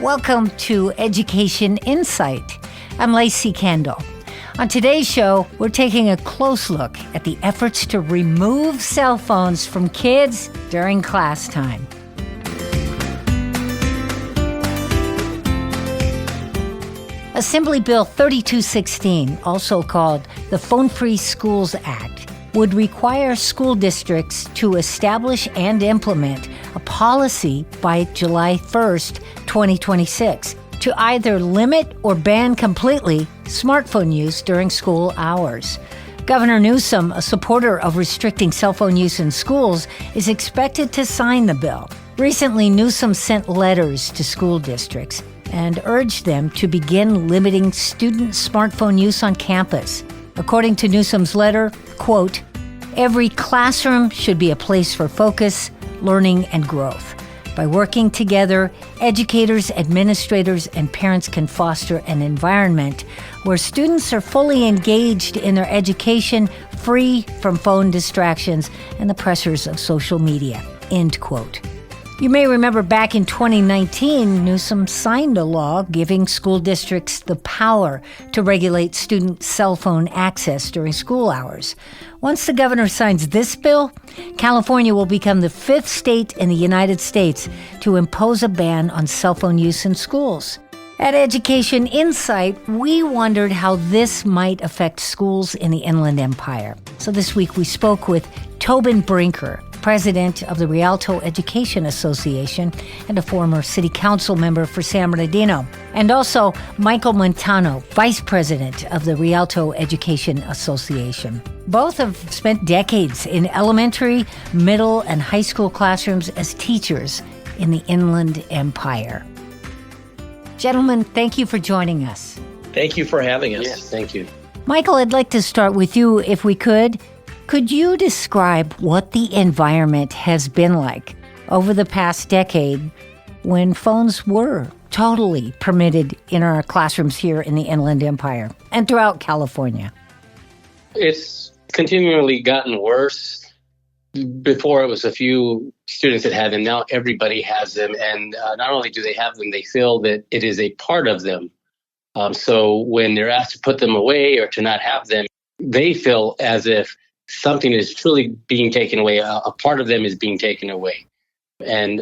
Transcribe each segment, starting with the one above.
Welcome to Education Insight. I'm Lacey Kendall. On today's show, we're taking a close look at the efforts to remove cell phones from kids during class time. Assembly Bill 3216, also called the Phone-Free Schools Act, would require school districts to establish and implement a policy by July 1st, 2026, to either limit or ban completely smartphone use during school hours. Governor Newsom, a supporter of restricting cell phone use in schools, is expected to sign the bill. Recently, Newsom sent letters to school districts and urged them to begin limiting student smartphone use on campus. According to Newsom's letter, quote, "Every classroom should be a place for focus, learning, and growth. By working together, educators, administrators, and parents can foster an environment where students are fully engaged in their education, free from phone distractions and the pressures of social media." End quote. You may remember back in 2019, Newsom signed a law giving school districts the power to regulate student cell phone access during school hours. Once the governor signs this bill, California will become the fifth state in the United States to impose a ban on cell phone use in schools. At Education Insight, we wondered how this might affect schools in the Inland Empire. So this week we spoke with Tobin Brinker, president of the Rialto Education Association and a former city council member for San Bernardino, and also Michael Montano, vice president of the Rialto Education Association. Both have spent decades in elementary, middle, and high school classrooms as teachers in the Inland Empire. Gentlemen, thank you for joining us. Thank you for having us. Yes, thank you. Michael, I'd like to start with you if we could. Could you describe what the environment has been like over the past decade when phones were totally permitted in our classrooms here in the Inland Empire and throughout California? It's continually gotten worse. Before it was a few students that had them. Now everybody has them. And not only do they have them, they feel that it is a part of them. So when they're asked to put them away or to not have them, they feel as if something is truly being taken away. A part of them is being taken away. And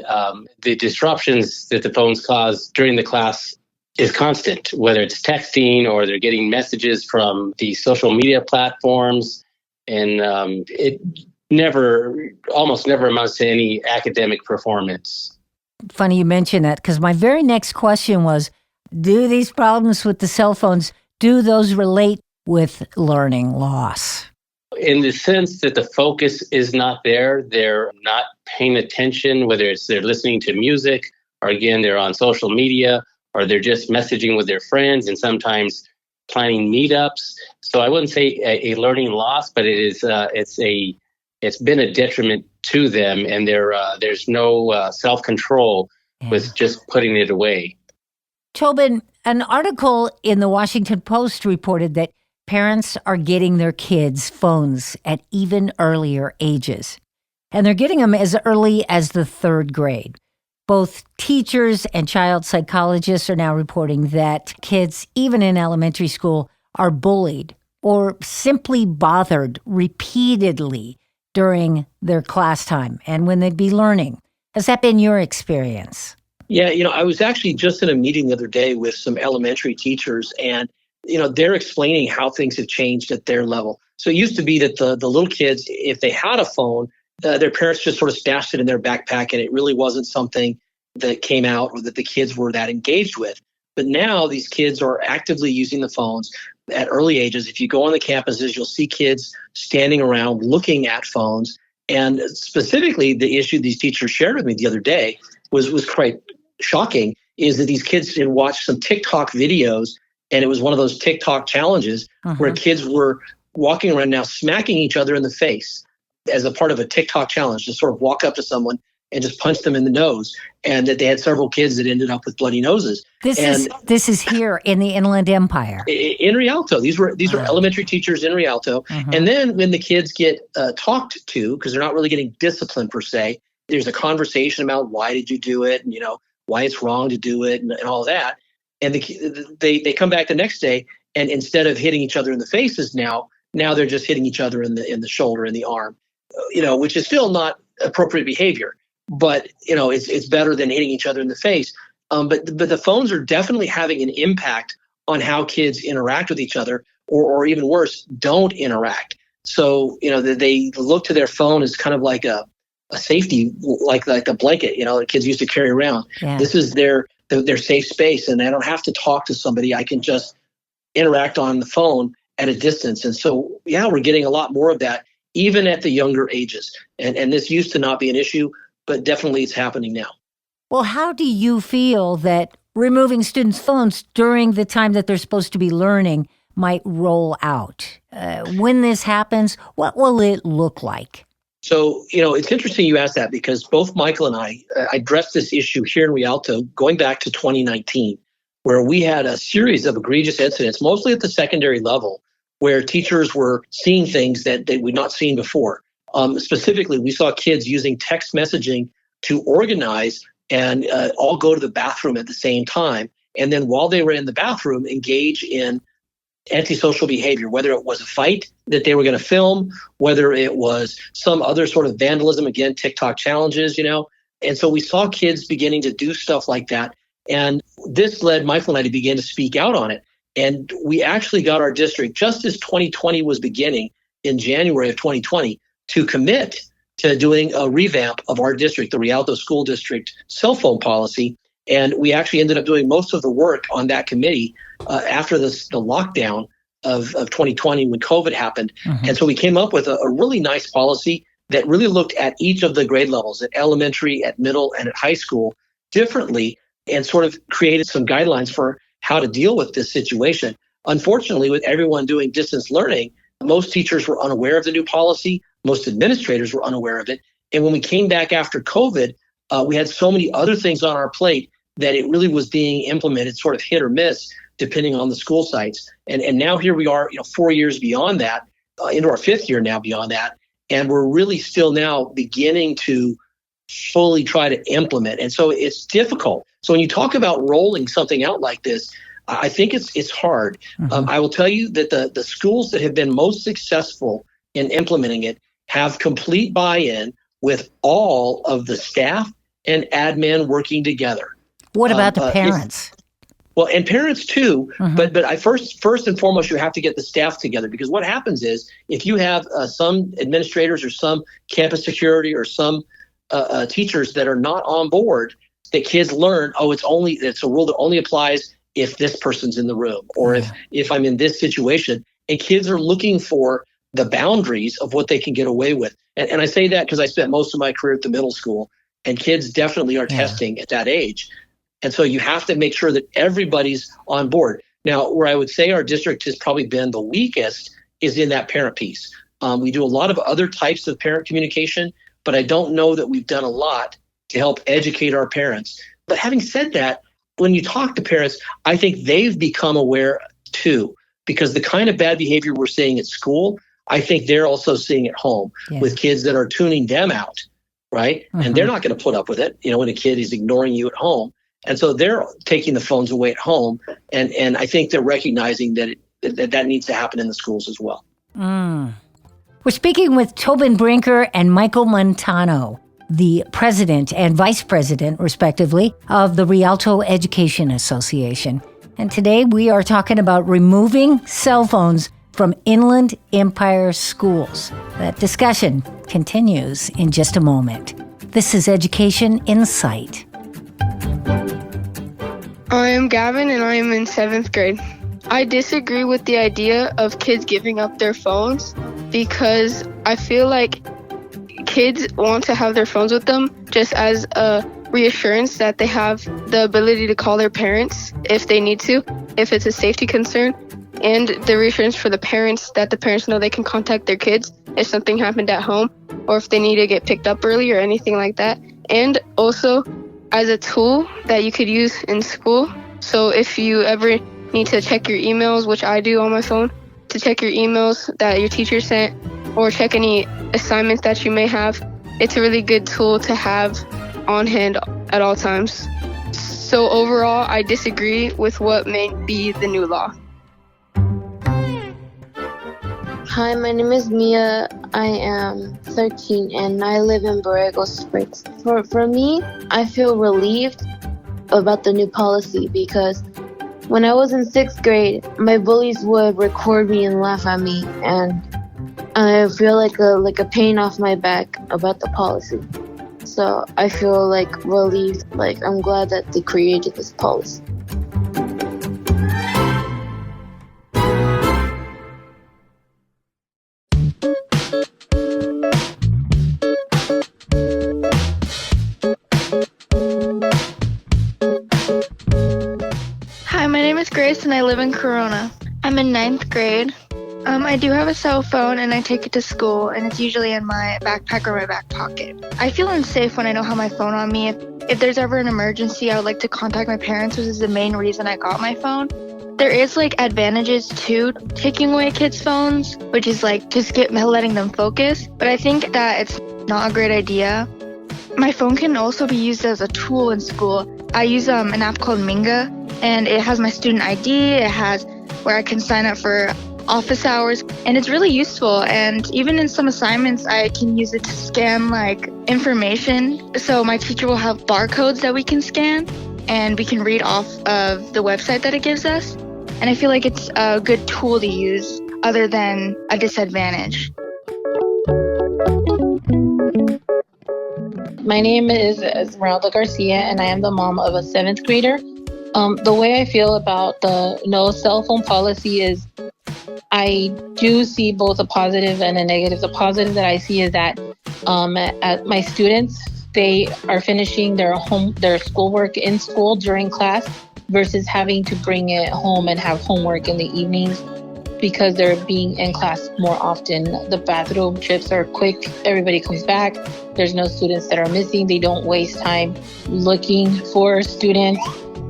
the disruptions that the phones cause during the class is constant, whether it's texting or they're getting messages from the social media platforms. And it almost never amounts to any academic performance. Funny you mention that, because my very next question was, do these problems with the cell phones, do those relate with learning loss? In the sense that the focus is not there, they're not paying attention, whether it's they're listening to music, or again, they're on social media, or they're just messaging with their friends and sometimes planning meetups. So I wouldn't say a learning loss, but it's been a detriment to them, and there's no self-control with just putting it away. Tobin, an article in the Washington Post reported that parents are getting their kids phones at even earlier ages, and they're getting them as early as the third grade. Both teachers and child psychologists are now reporting that kids, even in elementary school, are bullied or simply bothered repeatedly during their class time and when they'd be learning. Has that been your experience? Yeah, I was actually just in a meeting the other day with some elementary teachers, and they're explaining how things have changed at their level. So it used to be that the little kids, if they had a phone, their parents just sort of stashed it in their backpack, and it really wasn't something that came out or that the kids were that engaged with. But now these kids are actively using the phones at early ages. If you go on the campuses, you'll see kids standing around looking at phones. And specifically, the issue these teachers shared with me the other day was quite shocking, is that these kids had watched some TikTok videos, and it was one of those TikTok challenges where kids were walking around now smacking each other in the face as a part of a TikTok challenge, just sort of walk up to someone and just punch them in the nose, and that they had several kids that ended up with bloody noses. This is here in the Inland Empire. In Rialto. These were elementary teachers in Rialto. And then when the kids get talked to, because they're not really getting disciplined per se, there's a conversation about why did you do it, and why it's wrong to do it and all that. And they come back the next day, and instead of hitting each other in the faces now they're just hitting each other in the shoulder and the arm, which is still not appropriate behavior. But it's better than hitting each other in the face. But the phones are definitely having an impact on how kids interact with each other, or even worse, don't interact. So they look to their phone as kind of like a safety, like a blanket. The kids used to carry around. Yeah. This is their safe space, and I don't have to talk to somebody. I can just interact on the phone at a distance. And so, we're getting a lot more of that, even at the younger ages. And this used to not be an issue, but definitely it's happening now. Well, how do you feel that removing students' phones during the time that they're supposed to be learning might roll out? When this happens, what will it look like? So, it's interesting you asked that, because both Michael and I addressed this issue here in Rialto going back to 2019, where we had a series of egregious incidents, mostly at the secondary level, where teachers were seeing things that we'd not seen before. Specifically, we saw kids using text messaging to organize and all go to the bathroom at the same time. And then while they were in the bathroom, engage in antisocial behavior, whether it was a fight that they were going to film, whether it was some other sort of vandalism, again, TikTok challenges, And so we saw kids beginning to do stuff like that. And this led Michael and I to begin to speak out on it. And we actually got our district, just as 2020 was beginning in January of 2020, to commit to doing a revamp of our district, the Rialto School District cell phone policy. And we actually ended up doing most of the work on that committee after the lockdown of 2020 when COVID happened. Mm-hmm. And so we came up with a really nice policy that really looked at each of the grade levels, at elementary, at middle, and at high school differently, and sort of created some guidelines for how to deal with this situation. Unfortunately, with everyone doing distance learning, most teachers were unaware of the new policy. Most administrators were unaware of it. And when we came back after COVID, we had so many other things on our plate that it really was being implemented sort of hit or miss, depending on the school sites. And now here we are, 4 years beyond that, into our fifth year now beyond that. And we're really still now beginning to fully try to implement. And so it's difficult. So when you talk about rolling something out like this, I think it's hard. Mm-hmm. I will tell you that the schools that have been most successful in implementing it have complete buy-in with all of the staff and admin working together. What about the parents? Well, and parents too, mm-hmm. but I first and foremost, you have to get the staff together, because what happens is if you have some administrators or some campus security or some teachers that are not on board, that kids learn, it's a rule that only applies if this person's in the room, or if I'm in this situation. And kids are looking for the boundaries of what they can get away with. And I say that because I spent most of my career at the middle school, and kids definitely are testing at that age. And so you have to make sure that everybody's on board. Now, where I would say our district has probably been the weakest is in that parent piece. We do a lot of other types of parent communication, but I don't know that we've done a lot to help educate our parents. But having said that, when you talk to parents, I think they've become aware too, because the kind of bad behavior we're seeing at school, I think they're also seeing at home with kids that are tuning them out, right? Mm-hmm. And they're not going to put up with it, when a kid is ignoring you at home. And so they're taking the phones away at home. And I think they're recognizing that needs to happen in the schools as well. Mm. We're speaking with Tobin Brinker and Michael Montano, the president and vice president, respectively, of the Rialto Education Association. And today we are talking about removing cell phones from Inland Empire schools. That discussion continues in just a moment. This is Education Insight. I am Gavin, and I am in 7th grade. I disagree with the idea of kids giving up their phones, because I feel like kids want to have their phones with them just as a reassurance that they have the ability to call their parents if they need to, if it's a safety concern, and the reassurance for the parents that the parents know they can contact their kids if something happened at home, or if they need to get picked up early or anything like that. And also as a tool that you could use in school. So if you ever need to check your emails, which I do on my phone, to check your emails that your teacher sent, or check any assignments that you may have, it's a really good tool to have on hand at all times. So overall, I disagree with what may be the new law. Hi, my name is Mia. I am 13 and I live in Borrego Springs. For me, I feel relieved about the new policy because when I was in 6th grade, my bullies would record me and laugh at me, and I feel like a pain off my back about the policy. So I feel like relieved, like I'm glad that they created this policy. Hi, my name is Grace and I live in Corona. I'm in 9th grade. I do have a cell phone and I take it to school, and it's usually in my backpack or my back pocket. I feel unsafe when I don't have my phone on me. If there's ever an emergency, I would like to contact my parents, which is the main reason I got my phone. There is advantages to taking away kids' phones, which is just letting them focus. But I think that it's not a great idea. My phone can also be used as a tool in school. I use an app called Minga, and it has my student ID. It has where I can sign up for office hours, and it's really useful. And even in some assignments, I can use it to scan information. So my teacher will have barcodes that we can scan, and we can read off of the website that it gives us. And I feel like it's a good tool to use other than a disadvantage. My name is Esmeralda Garcia, and I am the mom of a 7th grader. The way I feel about the no cell phone policy is I do see both a positive and a negative. The positive that I see is that at my students, they are finishing their schoolwork in school during class versus having to bring it home and have homework in the evenings because they're being in class more often. The bathroom trips are quick. Everybody comes back. There's no students that are missing. They don't waste time looking for students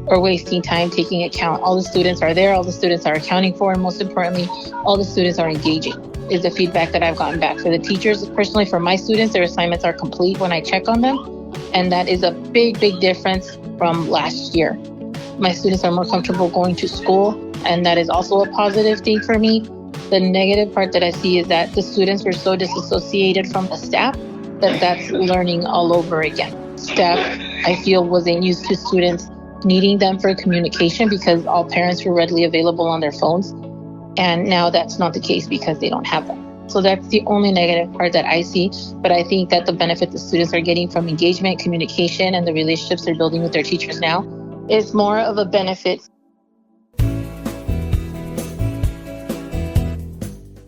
or wasting time taking account. All the students are there. All the students are accounting for. And most importantly, all the students are engaging is the feedback that I've gotten back. For the teachers, personally, for my students, their assignments are complete when I check on them. And that is a big, big difference from last year. My students are more comfortable going to school, and that is also a positive thing for me. The negative part that I see is that the students were so disassociated from the staff that that's learning all over again. Staff, I feel, wasn't used to students needing them for communication because all parents were readily available on their phones. And now that's not the case because they don't have them. So that's the only negative part that I see. But I think that the benefit the students are getting from engagement, communication, and the relationships they're building with their teachers now is more of a benefit.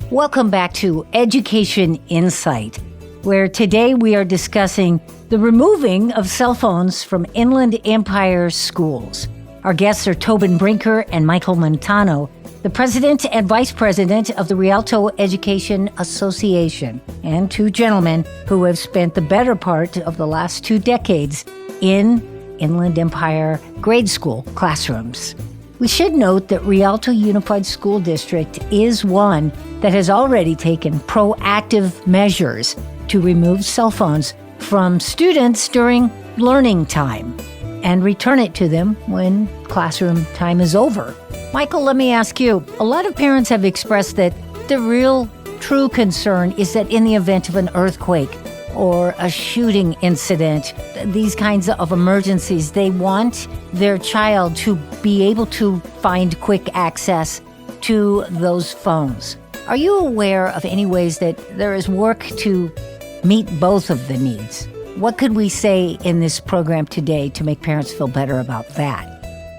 Welcome back to Education Insight, where today we are discussing the removing of cell phones from Inland Empire schools. Our guests are Tobin Brinker and Michael Montano, the president and vice president of the Rialto Education Association, and two gentlemen who have spent the better part of the last 2 decades in Inland Empire grade school classrooms. We should note that Rialto Unified School District is one that has already taken proactive measures to remove cell phones from students during learning time and return it to them when classroom time is over. Michael, let me ask you, a lot of parents have expressed that the real true concern is that in the event of an earthquake or a shooting incident, these kinds of emergencies, they want their child to be able to find quick access to those phones. Are you aware of any ways that there is work to meet both of the needs? What could we say in this program today to make parents feel better about that?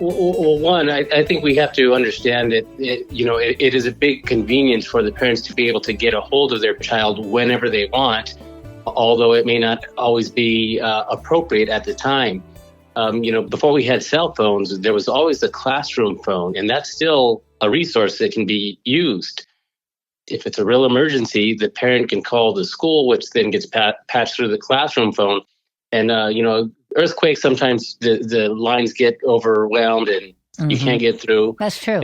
Well, one, I think we have to understand that it is a big convenience for the parents to be able to get a hold of their child whenever they want, although it may not always be appropriate at the time. Before we had cell phones, there was always the classroom phone, and that's still a resource that can be used. If it's a real emergency, the parent can call the school, which then gets patched through the classroom phone. And, earthquakes, sometimes the lines get overwhelmed and you can't get through. That's true.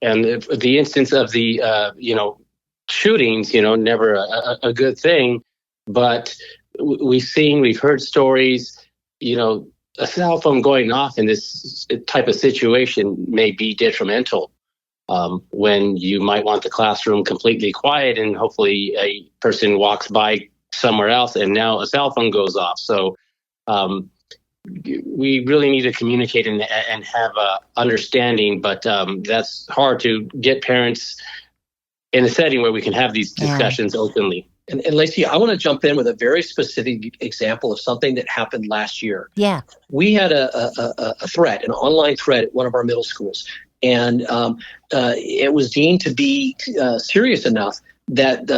And the instance of the, shootings, never a good thing. But we've heard stories, a cell phone going off in this type of situation may be detrimental. When you might want the classroom completely quiet and hopefully a person walks by somewhere else and now a cell phone goes off. So we really need to communicate and have a understanding, but that's hard to get parents in a setting where we can have these discussions openly. And Lacey, I want to jump in with a very specific example of something that happened last year. Yeah. We had a threat, an online threat at one of our middle schools. And it was deemed to be serious enough that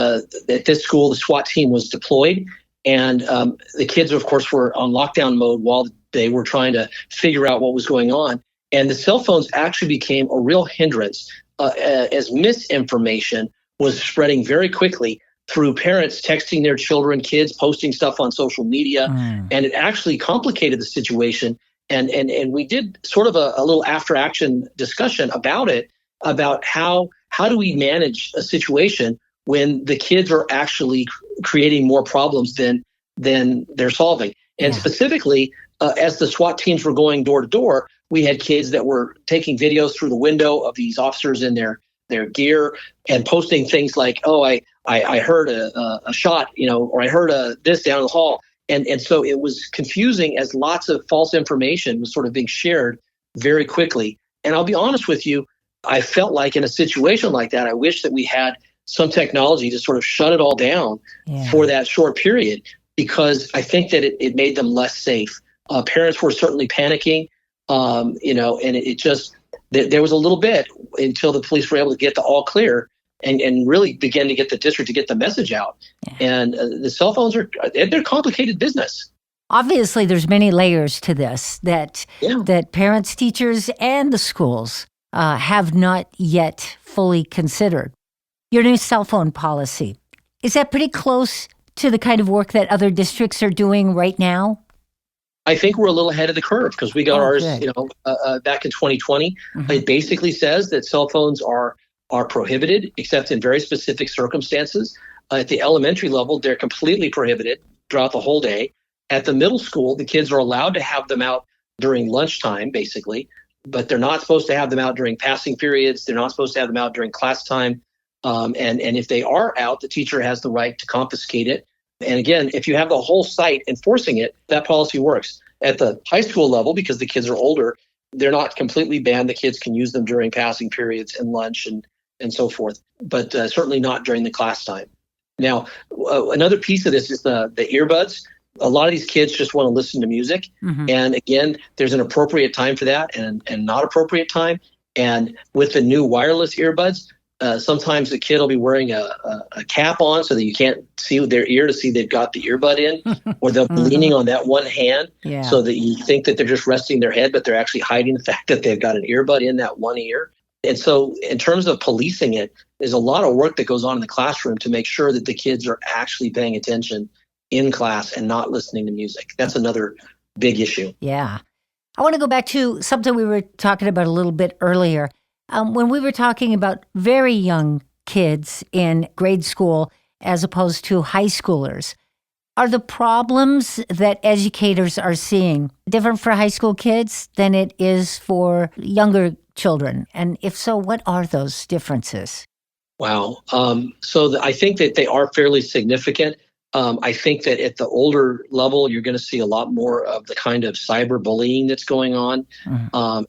at this school, the SWAT team was deployed. And the kids, of course, were on lockdown mode while they were trying to figure out what was going on. And the cell phones actually became a real hindrance as misinformation was spreading very quickly through parents texting their children, kids posting stuff on social media. And it actually complicated the situation. And we did sort of a little after action discussion about it, about how do we manage a situation when the kids are actually creating more problems than they're solving. And specifically, as the SWAT teams were going door to door, we had kids that were taking videos through the window of these officers in their gear and posting things like, oh, I heard a shot, or I heard this down the hall. And so it was confusing as lots of false information was sort of being shared very quickly. And I'll be honest with you, I felt like in a situation like that, I wish that we had some technology to sort of shut it all down for that short period, because I think that it made them less safe. Parents were certainly panicking, and it just, there was a little bit until the police were able to get the all clear and really begin to get the district to get the message out. And the cell phones they're complicated business. Obviously, there's many layers to this that parents, teachers, and the schools have not yet fully considered. Your new cell phone policy, is that pretty close to the kind of work that other districts are doing right now? I think we're a little ahead of the curve because we got ours, back in 2020. It basically says that cell phones are prohibited except in very specific circumstances. At the elementary level, they're completely prohibited throughout the whole day. At the middle school, the kids are allowed to have them out during lunchtime, basically, but they're not supposed to have them out during passing periods. They're not supposed to have them out during class time. And if they are out, the teacher has the right to confiscate it. And again, if you have the whole site enforcing it, that policy works. At the high school level, because the kids are older, they're not completely banned. The kids can use them during passing periods and lunch and so forth, but certainly not during the class time. Now, another piece of this is the earbuds. A lot of these kids just want to listen to music. And again, there's an appropriate time for that and not appropriate time. And with the new wireless earbuds, sometimes the kid will be wearing a cap on so that you can't see their ear to see they've got the earbud in, or they'll be leaning on that one hand so that you think that they're just resting their head, but they're actually hiding the fact that they've got an earbud in that one ear. And so in terms of policing it, there's a lot of work that goes on in the classroom to make sure that the kids are actually paying attention in class and not listening to music. That's another big issue. Yeah. I want to go back to something we were talking about a little bit earlier. When we were talking about very young kids in grade school as opposed to high schoolers, are the problems that educators are seeing different for high school kids than it is for younger children? And if so, what are those differences? Wow. So I think that they are fairly significant. I think that at the older level, you're going to see a lot more of the kind of cyberbullying that's going on,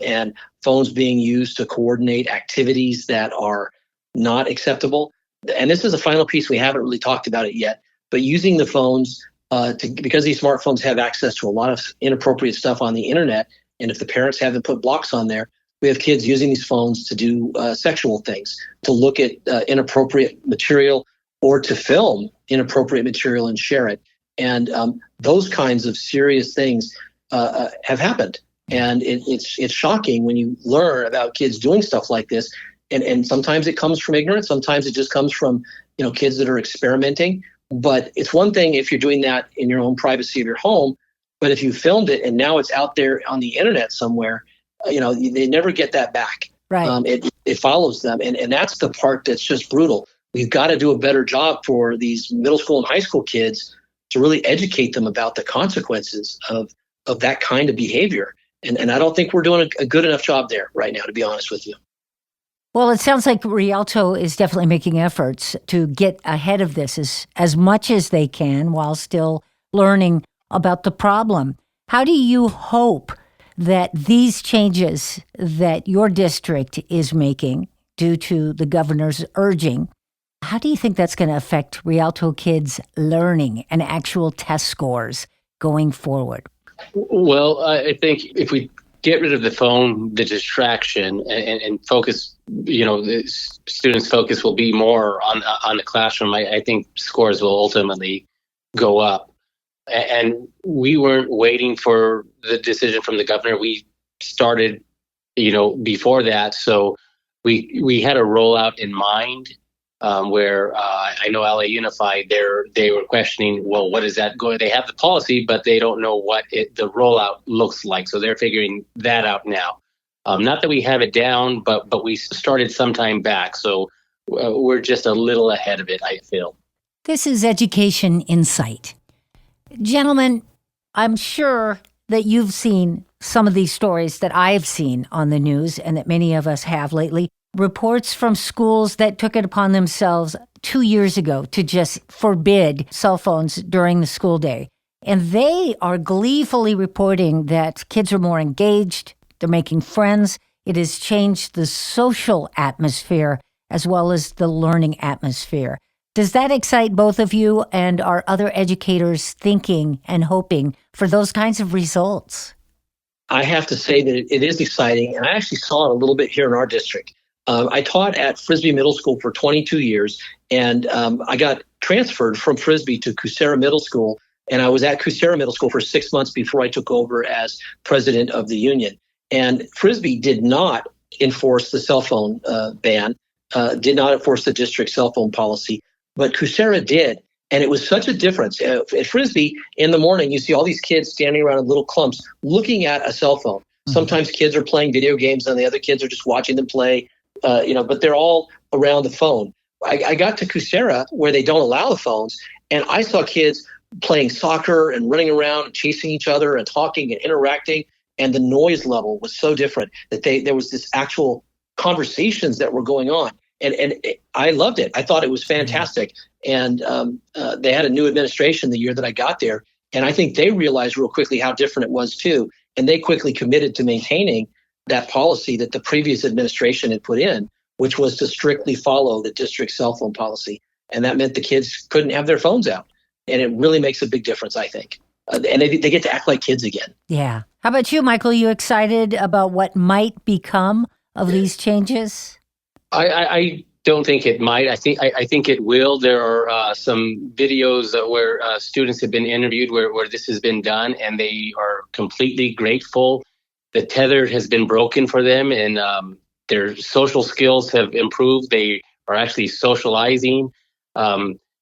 and phones being used to coordinate activities that are not acceptable. And this is a final piece. We haven't really talked about it yet, but using the phones because these smartphones have access to a lot of inappropriate stuff on the internet. And if the parents haven't put blocks on there, we have kids using these phones to do sexual things, to look at inappropriate material, or to film inappropriate material and share it. And those kinds of serious things have happened. And it's shocking when you learn about kids doing stuff like this. And sometimes it comes from ignorance. Sometimes it just comes from kids that are experimenting. But it's one thing if you're doing that in your own privacy of your home. But if you filmed it and now it's out there on the internet somewhere, they never get that back. Right. It follows them. And that's the part that's just brutal. We've got to do a better job for these middle school and high school kids to really educate them about the consequences of of that kind of behavior. And I don't think we're doing a good enough job there right now, to be honest with you. Well, it sounds like Rialto is definitely making efforts to get ahead of this as much as they can while still learning about the problem. How do you hope that these changes that your district is making due to the governor's urging, how do you think that's going to affect Rialto kids' learning and actual test scores going forward? Well, I think if we get rid of the phone, the distraction, and focus, the students' focus will be more on the classroom, I think scores will ultimately go up. And we weren't waiting for the decision from the governor. We started, before that. So we had a rollout in mind where I know LA Unified, they were questioning, well, what is that going? They have the policy, but they don't know what the rollout looks like. So they're figuring that out now. Not that we have it down, but we started some time back. So we're just a little ahead of it, I feel. This is Education Insight. Gentlemen, I'm sure that you've seen some of these stories that I've seen on the news and that many of us have lately. Reports from schools that took it upon themselves 2 years ago to just forbid cell phones during the school day. And they are gleefully reporting that kids are more engaged, they're making friends. It has changed the social atmosphere as well as the learning atmosphere. Does that excite both of you, and are other educators thinking and hoping for those kinds of results? I have to say that it is exciting, and I actually saw it a little bit here in our district. I taught at Frisbee Middle School for 22 years, and I got transferred from Frisbee to Kucera Middle School, and I was at Kucera Middle School for 6 months before I took over as president of the union. And Frisbee did not enforce the cell phone ban, did not enforce the district cell phone policy, but Kucera did. And it was such a difference. At Frisbee, in the morning, you see all these kids standing around in little clumps looking at a cell phone. Sometimes kids are playing video games and the other kids are just watching them play, but they're all around the phone. I got to Kucera where they don't allow the phones, and I saw kids playing soccer and running around and chasing each other and talking and interacting. And the noise level was so different that there was this actual conversations that were going on. And I loved it. I thought it was fantastic. And they had a new administration the year that I got there. And I think they realized real quickly how different it was too. And they quickly committed to maintaining that policy that the previous administration had put in, which was to strictly follow the district cell phone policy. And that meant the kids couldn't have their phones out. And it really makes a big difference, I think. And they get to act like kids again. Yeah. How about you, Michael? You excited about what might become of these changes? I don't think it might. I think it will. There are some videos where students have been interviewed where this has been done, and they are completely grateful. The tether has been broken for them, and their social skills have improved. They are actually socializing.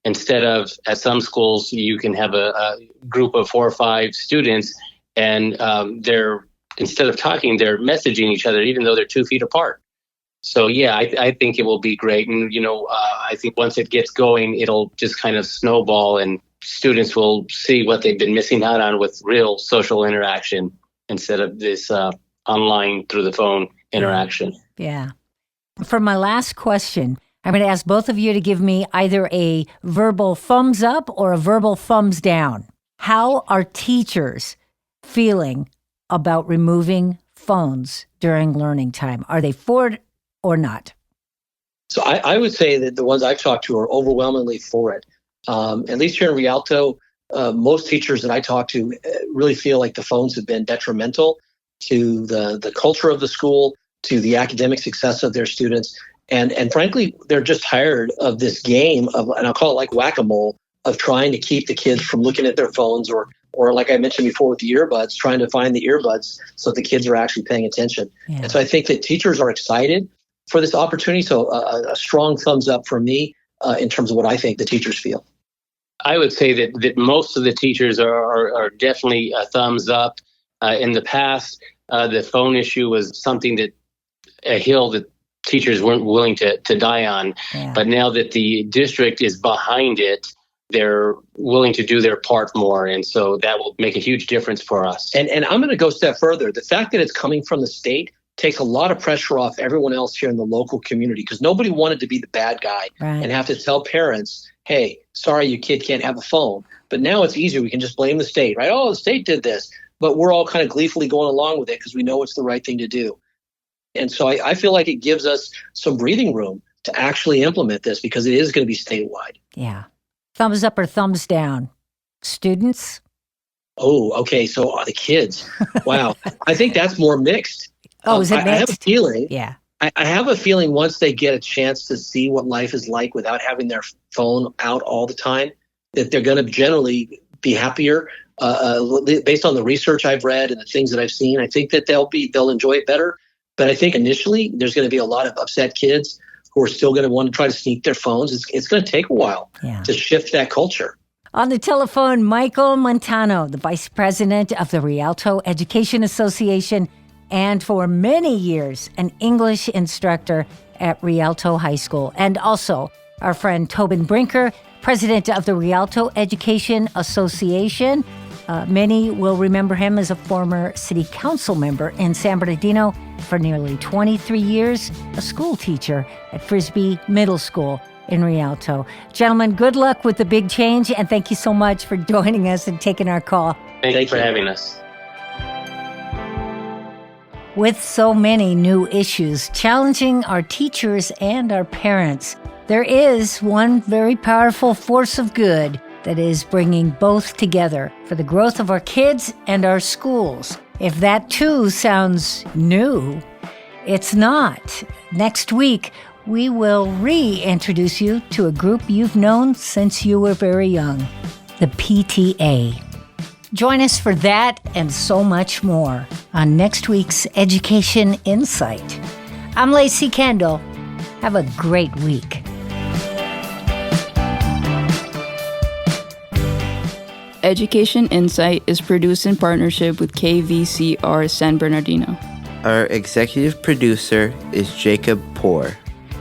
Instead of, at some schools, you can have a group of 4 or 5 students, and instead of talking, they're messaging each other, even though they're 2 feet apart. So, yeah, I think it will be great. And, I think once it gets going, it'll just kind of snowball, and students will see what they've been missing out on with real social interaction instead of this online through the phone interaction. Yeah. For my last question, I'm going to ask both of you to give me either a verbal thumbs up or a verbal thumbs down. How are teachers feeling about removing phones during learning time? Are they for it or not? So I would say that the ones I've talked to are overwhelmingly for it. At least here in Rialto, most teachers that I talk to really feel like the phones have been detrimental to the culture of the school, to the academic success of their students. And frankly, they're just tired of this game of, and I'll call it like whack-a-mole, of trying to keep the kids from looking at their phones or like I mentioned before with the earbuds, trying to find the earbuds so the kids are actually paying attention. Yeah. And so I think that teachers are excited for this opportunity. So a strong thumbs up for me in terms of what I think the teachers feel. I would say that most of the teachers are definitely a thumbs up. In the past, the phone issue was something that a hill that teachers weren't willing to die on. Yeah. But now that the district is behind it, they're willing to do their part more. And so that will make a huge difference for us. And I'm going to go a step further. The fact that it's coming from the state takes a lot of pressure off everyone else here in the local community, because nobody wanted to be the bad guy and have to tell parents, hey, sorry, your kid can't have a phone. But now it's easier. We can just blame the state, right? Oh, the state did this. But we're all kind of gleefully going along with it because we know it's the right thing to do. And so I feel like it gives us some breathing room to actually implement this, because it is going to be statewide. Yeah. Thumbs up or thumbs down? Students? Oh, okay. So the kids. Wow. I think that's more mixed. Oh, is it mixed? I have a feeling. Yeah. I have a feeling once they get a chance to see what life is like without having their phone out all the time, that they're going to generally be happier. Based on the research I've read and the things that I've seen, I think that they'll enjoy it better. But I think initially there's going to be a lot of upset kids who are still going to want to try to sneak their phones. It's going to take a while to shift that culture. On the telephone, Michael Montano, the Vice President of the Rialto Education Association, and for many years, an English instructor at Rialto High School. And also our friend Tobin Brinker, President of the Rialto Education Association. Many will remember him as a former city council member in San Bernardino for nearly 23 years, a school teacher at Frisbee Middle School in Rialto. Gentlemen, good luck with the big change, and thank you so much for joining us and taking our call. Thank you for having us. With so many new issues challenging our teachers and our parents, there is one very powerful force of good that is bringing both together for the growth of our kids and our schools. If that too sounds new, it's not. Next week, we will reintroduce you to a group you've known since you were very young, the PTA. Join us for that and so much more on next week's Education Insight. I'm Lacey Kendall. Have a great week. Education Insight is produced in partnership with KVCR San Bernardino. Our executive producer is Jacob Poor.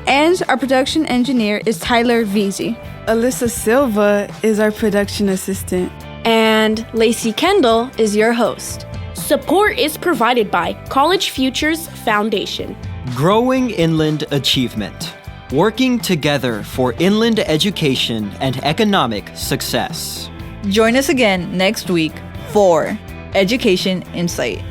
And our production engineer is Tyler Veazey. Alyssa Silva is our production assistant. And Lacey Kendall is your host. Support is provided by College Futures Foundation. Growing Inland Achievement. Working together for inland education and economic success. Join us again next week for Education Insight.